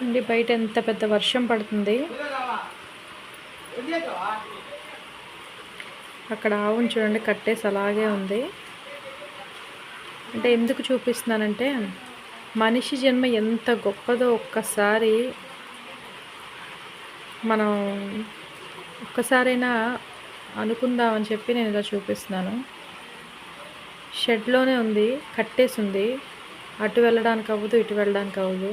చూడండి బయట ఎంత పెద్ద వర్షం పడుతుంది. అక్కడ ఆవును చూడండి కట్టేసి అలాగే ఉంది. అంటే ఎందుకు చూపిస్తున్నానంటే మనిషి జన్మ ఎంత గొప్పదో ఒక్కసారి మనం ఒక్కసారైనా అనుకుందామని చెప్పి నేను ఇలా చూపిస్తున్నాను. షెడ్లోనే ఉంది, కట్టేసి ఉంది. అటు వెళ్ళడానికి అవ్వదు, ఇటు వెళ్ళడానికి అవ్వదు.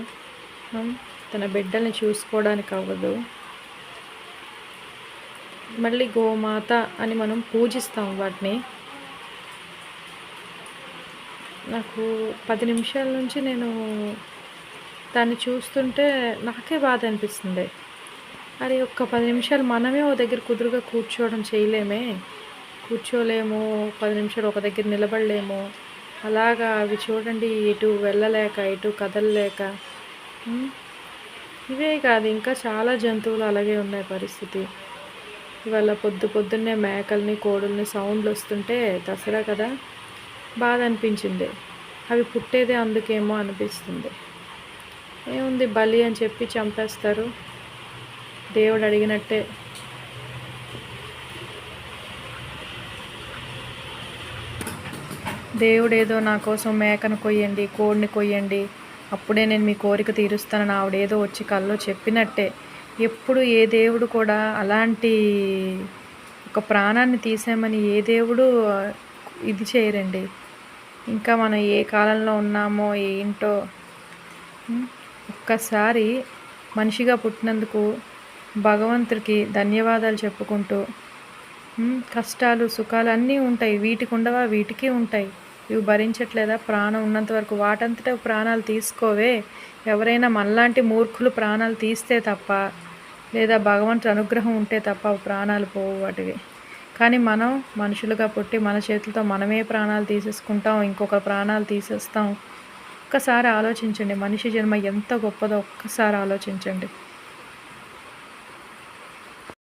తన బిడ్డల్ని చూసుకోవడానికి అవ్వదు. మళ్ళీ గోమాత అని మనం పూజిస్తాం వాటిని. నాకు 10 నిమిషాల నుంచి నేను దాన్ని చూస్తుంటే నాకే బాధ అనిపిస్తుంది. అరే ఒక్క 10 నిమిషాలు మనమే ఓ దగ్గర కుదురుగా కూర్చోలేము. 10 నిమిషాలు ఒక దగ్గర నిలబడలేము. అలాగా అవి చూడండి ఇటు వెళ్ళలేక, ఇటు కదలలేక. ఇవే కాదు ఇంకా చాలా జంతువులు అలాగే ఉన్నాయి పరిస్థితి. ఇవాళ పొద్దున్నే మేకల్ని, కోడుల్ని సౌండ్లు వస్తుంటే దసరా కదా, బాధ అనిపించింది. అవి పుట్టేదే అందుకేమో అనిపిస్తుంది. ఏముంది, బలి అని చెప్పి చంపేస్తారు. దేవుడు అడిగినట్టే. దేవుడు ఏదో నా కోసం మేకను కొయ్యండి, కోడిని కొయ్యండి, అప్పుడే నేను మీ కోరిక తీరుస్తానని ఆవిడేదో వచ్చి కల్లో చెప్పినట్టే. ఎప్పుడు ఏ దేవుడు కూడా అలాంటి ఒక ప్రాణాన్ని తీసామని ఏ దేవుడు ఇది చేయరండి. ఇంకా మనం ఏ కాలంలో ఉన్నామో ఏంటో. ఒక్కసారి మనిషిగా పుట్టినందుకు భగవంతుడికి ధన్యవాదాలు చెప్పుకుంటూ, కష్టాలు సుఖాలు అన్నీ ఉంటాయి. వీటికి ఉండవా? వీటికి ఉంటాయి. ఇవి భరించట్లేదా? ప్రాణం ఉన్నంత వరకు వాటంతటా ప్రాణాలు తీసుకోవే. ఎవరైనా మనలాంటి మూర్ఖులు ప్రాణాలు తీస్తే తప్ప, లేదా భగవంతుడి అనుగ్రహం ఉంటే తప్ప ప్రాణాలు పోవు వాటివి. కానీ మనం మనుషులుగా పుట్టి మన చేతులతో మనమే ప్రాణాలు తీసేసుకుంటాం, ఇంకొక ప్రాణాలు తీసేస్తాం. ఒక్కసారి ఆలోచించండి, మనిషి జన్మ ఎంత గొప్పదో ఒక్కసారి ఆలోచించండి.